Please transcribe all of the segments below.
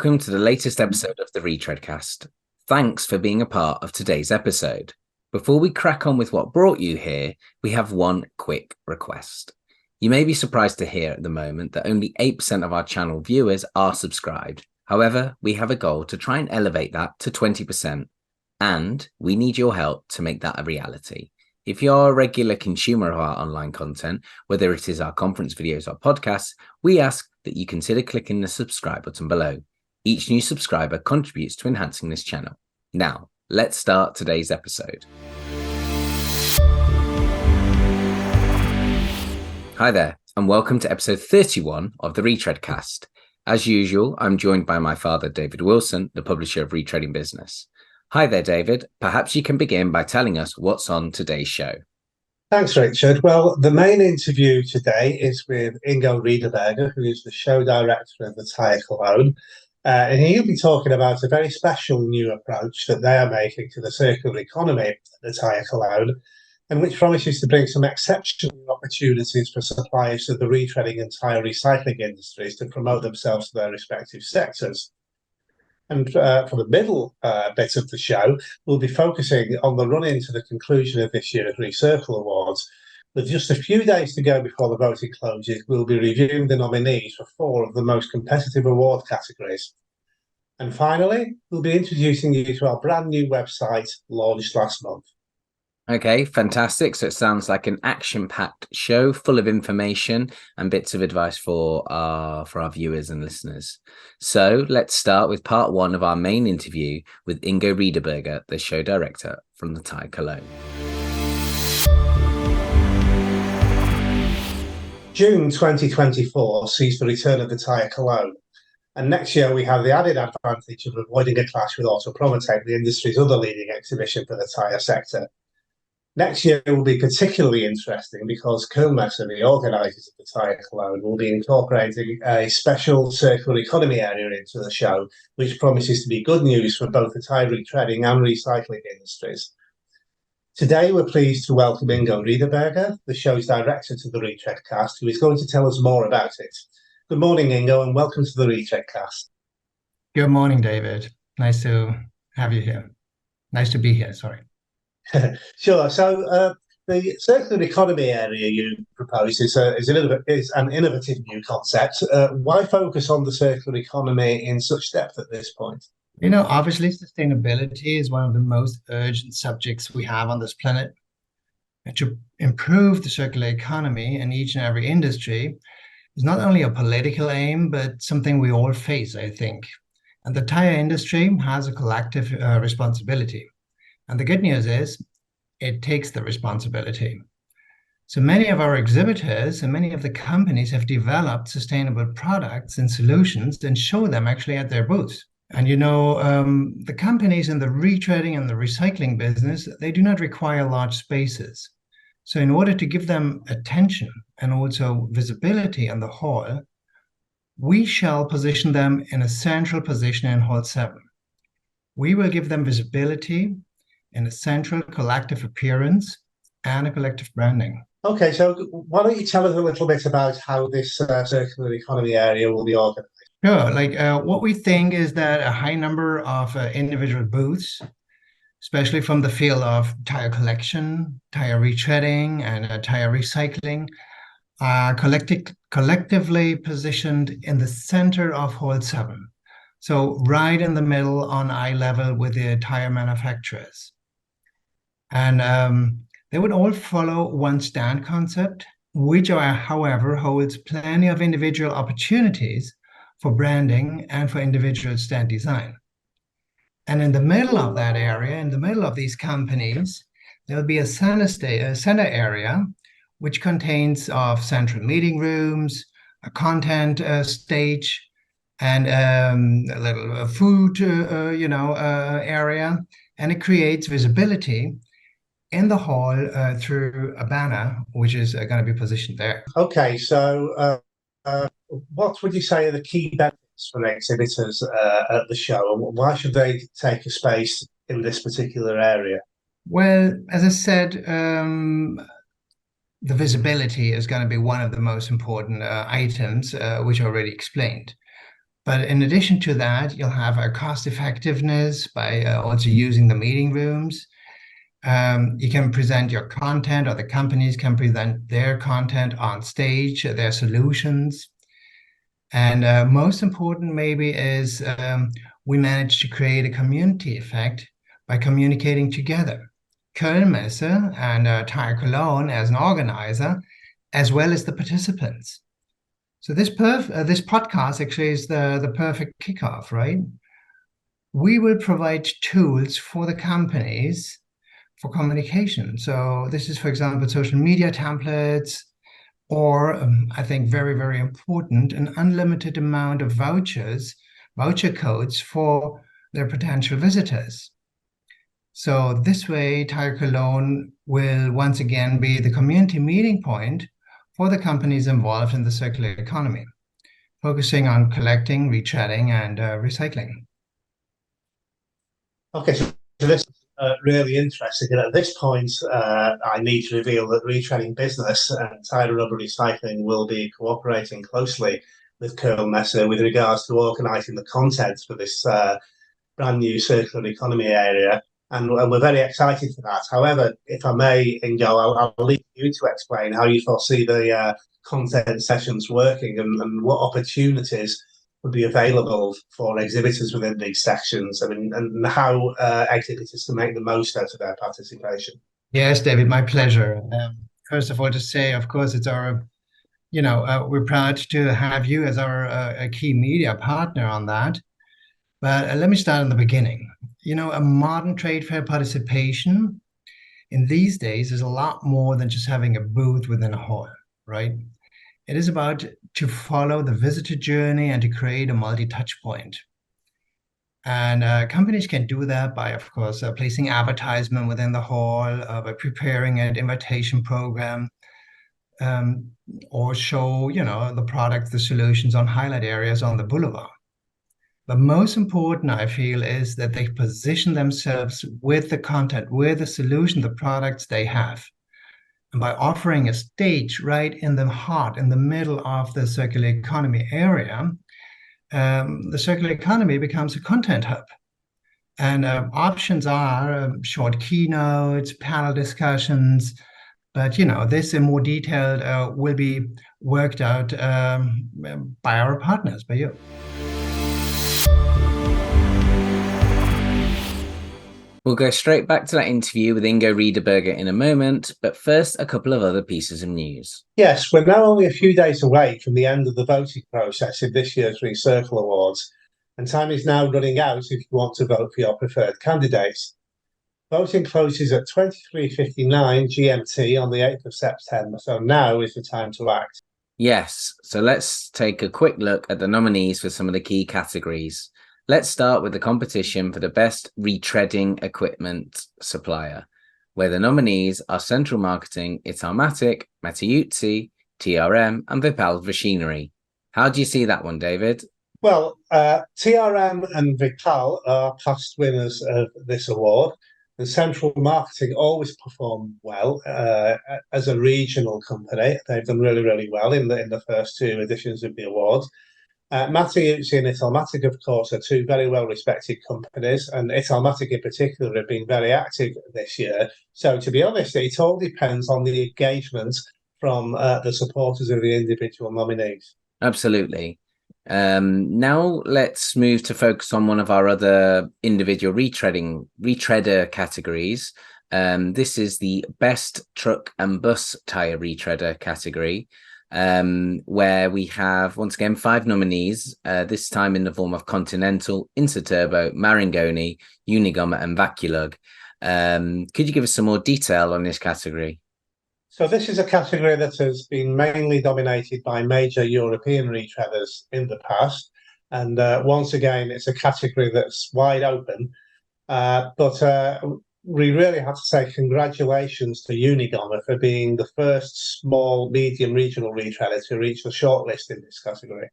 welcome to the latest episode of the Retreadcast. Thanks for being a part of today's episode. Before we crack on with what brought you here, we have one quick request. You may be surprised to hear at the moment that only 8% of our channel viewers are subscribed. However, we have a goal to try and elevate that to 20%, and we need your help to make that a reality. If you're a regular consumer of our online content, whether it is our conference videos or podcasts, we ask that you consider clicking the subscribe button below. Each new subscriber contributes to enhancing this channel. Now, let's start today's episode. Hi there, and welcome to episode 31 of the Retreadcast. As usual, I'm joined by my father, David Wilson, the publisher of Retreading Business. Hi there, David. Perhaps you can begin by telling us what's on today's show. Thanks, Richard. Well, the main interview today is with Ingo Riederberger, who is the show director of the Tire Cologne. And he'll be talking about a very special new approach that they are making to the circular economy at the Tire Cologne, and which promises to bring some exceptional opportunities for suppliers of the retreading and tyre recycling industries to promote themselves to their respective sectors. And for the middle bit of the show, we'll be focusing on the run-in to the conclusion of this year's Recircle Awards. With just a few days to go before the voting closes, we'll be reviewing the nominees for 4 of the most competitive award categories. And finally, we'll be introducing you to our brand new website launched last month. Okay, fantastic. So it sounds like an action-packed show full of information and bits of advice for our viewers and listeners. So let's start with part 1 of our main interview with Ingo Riederberger, the show director from the Tire Cologne. June 2024 sees the return of the Tire Cologne. And next year we have the added advantage of avoiding a clash with Autopromote, the industry's other leading exhibition for the tyre sector. Next year will be particularly interesting because Koelnmesse, the organisers of the Tire Cologne, will be incorporating a special circular economy area into the show, which promises to be good news for both the tyre retreading and recycling industries. Today we're pleased to welcome Ingo Riederberger, the show's director to the Retreadcast, who is going to tell us more about it. Good morning, Ingo, and welcome to the Retreadcast. Good morning, David. Nice to have you here. Nice to be here, sorry. Sure. So the circular economy area you propose is an innovative new concept. Why focus on the circular economy in such depth at this point? You know, obviously, sustainability is one of the most urgent subjects we have on this planet. And to improve the circular economy in each and every industry is not only a political aim, but something we all face, I think. And the tire industry has a collective responsibility. And the good news is it takes the responsibility. So many of our exhibitors and many of the companies have developed sustainable products and solutions and show them actually at their booths. And you know, the companies in the retreading and the recycling business, they do not require large spaces. So in order to give them attention and also visibility on the hall, we shall position them in a central position in Hall 7. We will give them visibility in a central collective appearance and a collective branding. Okay, so why don't you tell us a little bit about how this circular economy area will be organized? Sure, what we think is that a high number of individual booths, especially from the field of tire collection, tire retreading, and tire recycling, are collectively positioned in the center of Hall 7. So right in the middle on eye level with the tire manufacturers. And they would all follow one stand concept, which, however, holds plenty of individual opportunities for branding and for individual stand design. And in the middle of that area, in the middle of these companies, there'll be a center area, which contains of central meeting rooms, a content stage, and a little food, area. And it creates visibility in the hall through a banner, which is going to be positioned there. Okay, so what would you say are the key benefits for exhibitors at the show, and why should they take a space in this particular area? Well, as I said, the visibility is going to be one of the most important items, which I already explained. But in addition to that, you'll have a cost effectiveness by also using the meeting rooms. You can present your content, or the companies can present their content on stage, their solutions. And most important maybe is we managed to create a community effect by communicating together. Kölnmesse and Tire Cologne as an organizer, as well as the participants. So this podcast actually is the perfect kickoff, right? We will provide tools for the companies for communication. So this is, for example, social media templates, or I think very, very important, an unlimited amount of voucher codes for their potential visitors. So this way, Tire Cologne will once again be the community meeting point for the companies involved in the circular economy, focusing on collecting, retreading, and recycling. Okay, so this is really interesting. And at this point, I need to reveal that Retreading Business and Tire Rubber Recycling will be cooperating closely with Kölnmesse with regards to organising the content for this brand new circular economy area. And we're very excited for that. However, if I may, Ingo, I'll leave you to explain how you foresee the content sessions working and what opportunities would be available for exhibitors within these sections, and how exhibitors can make the most out of their participation. Yes, David, my pleasure. First of all, to say, of course, it's our, we're proud to have you as our a key media partner on that. But let me start in the beginning. A modern trade fair participation in these days is a lot more than just having a booth within a hall, right? It is about to follow the visitor journey and to create a multi-touch point. And companies can do that by, of course, placing advertisement within the hall, by preparing an invitation program, or show, the products, the solutions on highlight areas on the boulevard. But most important, I feel, is that they position themselves with the content, with the solution, the products they have. And by offering a stage right in the heart, in the middle of the circular economy area, the circular economy becomes a content hub. And options are short keynotes, panel discussions, but this in more detail will be worked out by our partners, by you. We'll go straight back to that interview with Ingo Riederberger in a moment, but first, a couple of other pieces of news. Yes, we're now only a few days away from the end of the voting process in this year's Recircle Awards, and time is now running out if you want to vote for your preferred candidates. Voting closes at 23:59 GMT on the 8th of September, so now is the time to act. Yes, so let's take a quick look at the nominees for some of the key categories. Let's start with the competition for the best retreading equipment supplier, where the nominees are Central Marketing, Italmatic, Matteucci, TRM, and Vipal Machinery. How do you see that one, David? Well, TRM and Vipal are past winners of this award. And Central Marketing always perform well as a regional company. They've done really, really well in the first two editions of the awards. Matteucci and Italmatic, of course, are two very well-respected companies, and Italmatic in particular have been very active this year. So, to be honest, it all depends on the engagement from the supporters of the individual nominees. Absolutely. Now let's move to focus on one of our other individual retreader categories. This is the best truck and bus tire retreader category, where we have once again 5 nominees, this time in the form of Continental, Interturbo, Marangoni, Unigomma, and Vaculug. Could you give us some more detail on this category? So this is a category that has been mainly dominated by major European retreaders in the past. And once again, it's a category that's wide open. But we really have to say congratulations to Unigomma for being the first small, medium regional retreader to reach the shortlist in this category.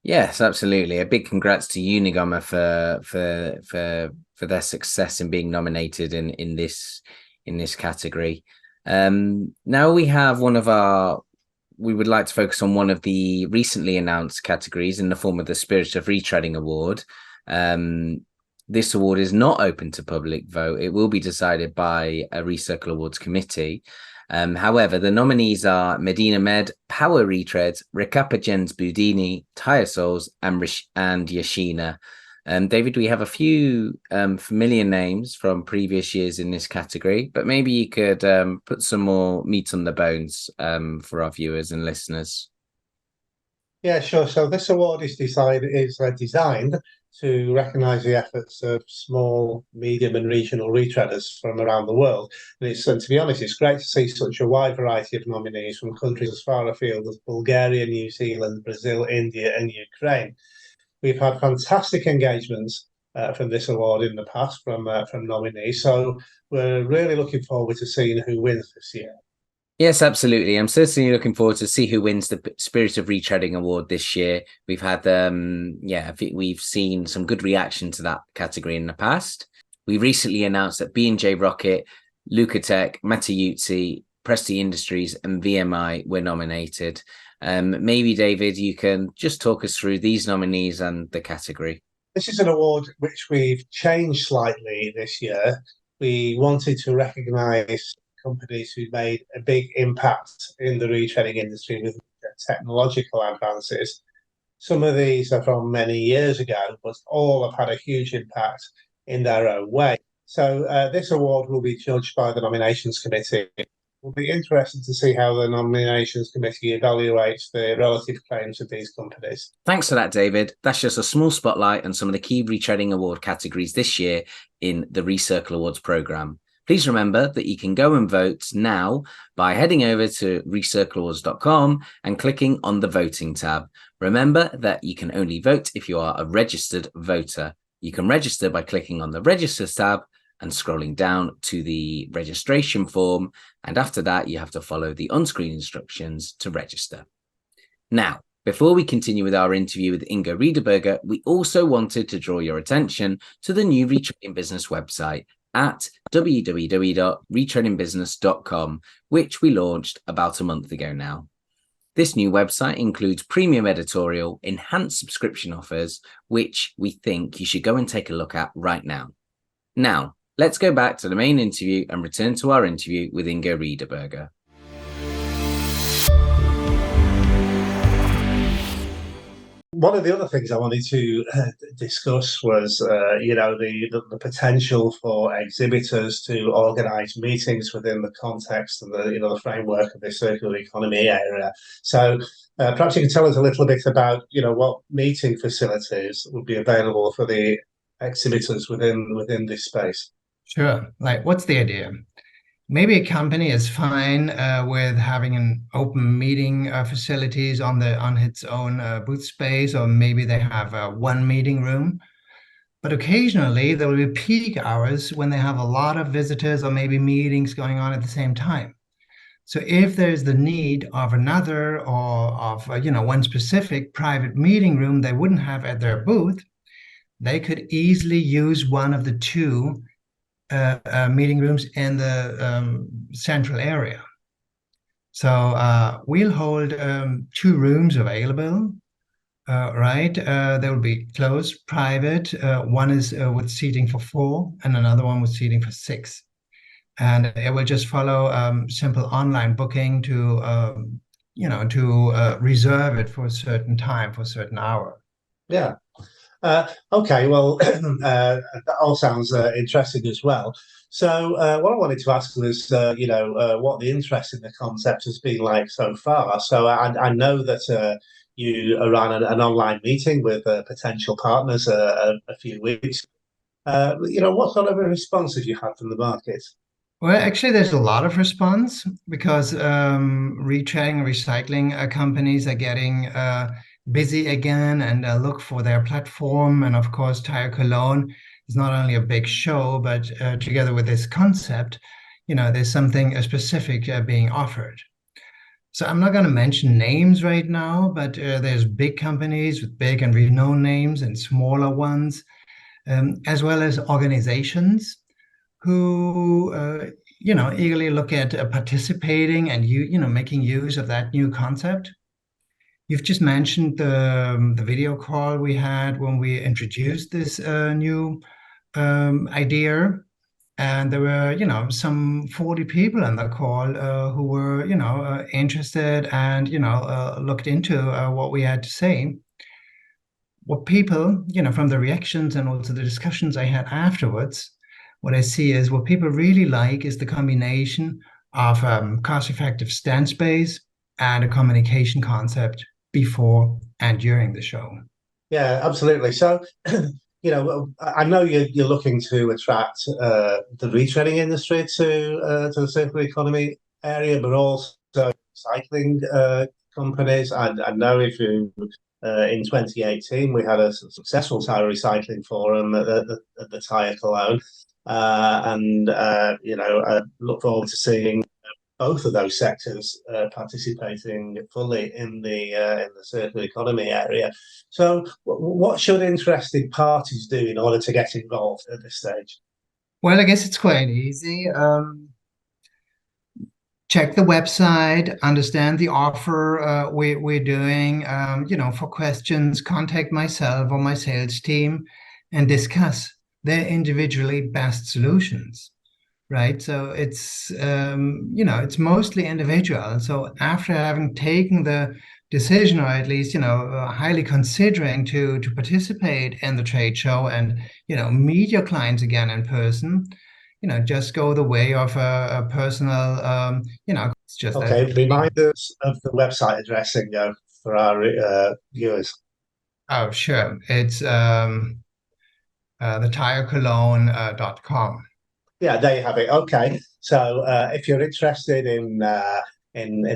Yes, absolutely. A big congrats to Unigomma for their success in being nominated in this category. Now we have one of our we would like to focus on one of the recently announced categories in the form of the Spirit of Retreading Award. This award is not open to public vote. It will be decided by a Recircle Awards committee. However, the nominees are Medina Med, Power Retreads, Recapa Gens Budini, Tire Souls, and Yashina. David, we have a few familiar names from previous years in this category, but maybe you could put some more meat on the bones for our viewers and listeners. Yeah, sure. So this award is designed to recognise the efforts of small, medium and regional retreaders from around the world. And to be honest, it's great to see such a wide variety of nominees from countries as far afield as Bulgaria, New Zealand, Brazil, India and Ukraine. We've had fantastic engagements from this award in the past from nominees. So we're really looking forward to seeing who wins this year. Yes, absolutely. I'm certainly looking forward to see who wins the Spirit of Retreading Award this year. We've had, we've seen some good reaction to that category in the past. We recently announced that B&J Rocket, Lucatech, Matteucci, Presti Industries and VMI were nominated. Maybe, David, you can just talk us through these nominees and the category. This is an award which we've changed slightly this year. We wanted to recognise companies who made a big impact in the retreading industry with technological advances. Some of these are from many years ago, but all have had a huge impact in their own way. So this award will be judged by the nominations committee. It will be interesting to see how the nominations committee evaluates the relative claims of these companies. Thanks for that, David. That's just a small spotlight on some of the key retreading award categories this year in the Recircle Awards programme. Please remember that you can go and vote now by heading over to recircleawards.com and clicking on the voting tab. Remember that you can only vote if you are a registered voter. You can register by clicking on the Register tab and scrolling down to the registration form. And after that, you have to follow the on-screen instructions to register. Now, before we continue with our interview with Ingo Riederberger, we also wanted to draw your attention to the new Retreading Business website at www.retreadingbusiness.com, which we launched about a month ago now. This new website includes premium editorial, enhanced subscription offers, which we think you should go and take a look at right now. Now, let's go back to the main interview and return to our interview with Ingo Riederberger. One of the other things I wanted to discuss was, the potential for exhibitors to organise meetings within the context and the framework of the circular economy area. So perhaps you can tell us a little bit about, what meeting facilities would be available for the exhibitors within this space. Sure. Like, what's the idea? Maybe a company is fine with having an open meeting facilities on its own booth space, or maybe they have one meeting room. But occasionally there will be peak hours when they have a lot of visitors or maybe meetings going on at the same time. So if there's the need of another or of one specific private meeting room they wouldn't have at their booth, they could easily use one of the two meeting rooms in the central area. So we'll hold two rooms available, right? They will be closed, private. One is with seating for 4 and another one with seating for 6. And it will just follow simple online booking to reserve it for a certain time, for a certain hour. Yeah. Okay, well, that all sounds interesting as well. So what I wanted to ask was, what the interest in the concept has been like so far. So I know that you ran an online meeting with potential partners a few weeks. What sort of a response have you had from the market? Well, actually, there's a lot of response because retreading and recycling companies are getting busy again and look for their platform. And of course, Tire Cologne is not only a big show, but together with this concept, there's something specific being offered. So I'm not going to mention names right now, but there's big companies with big and renowned names and smaller ones, as well as organizations who eagerly look at participating and making use of that new concept. You've just mentioned the video call we had when we introduced this new idea, and there were some 40 people on the call who were interested and looked into what we had to say. What people from the reactions and also the discussions I had afterwards, what I see is what people really like is the combination of cost-effective stand space and a communication concept before and during the show. Yeah, absolutely. So, I know you're looking to attract the retreading industry to the circular economy area, but also cycling companies. I know if you in 2018 we had a successful tire recycling forum at the Tire Cologne, and I look forward to seeing both of those sectors participating fully in the circular economy area. So, what should interested parties do in order to get involved at this stage? Well, I guess it's quite easy. Check the website, understand the offer we're doing. For questions, contact myself or my sales team and discuss their individually best solutions. Right. So it's mostly individual. So after having taken the decision, or at least, highly considering to participate in the trade show and, meet your clients again in person, just go the way of a personal, it's just Okay, remind us of the website address, Ingo, for our viewers. Oh, sure. It's thetirecologne.com. Yeah, there you have it. Okay, so if you're interested in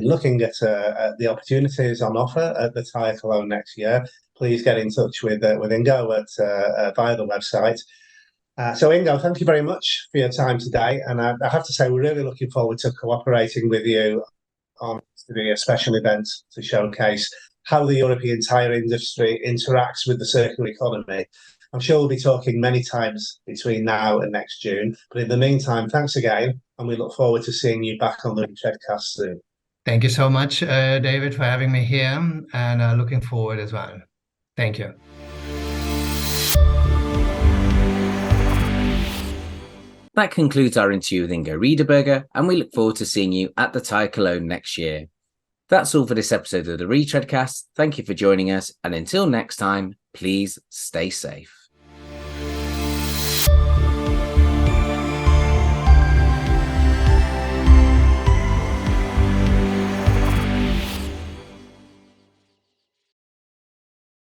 looking at the opportunities on offer at the Tire Cologne next year, please get in touch with Ingo via the website. So Ingo, thank you very much for your time today, and I have to say we're really looking forward to cooperating with you on a special event to showcase how the European tyre industry interacts with the circular economy. I'm sure we'll be talking many times between now and next June. But in the meantime, thanks again, and we look forward to seeing you back on the Retreadcast soon. Thank you so much, David, for having me here, and looking forward as well. Thank you. That concludes our interview with Ingo Riederberger, and we look forward to seeing you at the Tire Cologne next year. That's all for this episode of the Retreadcast. Thank you for joining us, and until next time, please stay safe.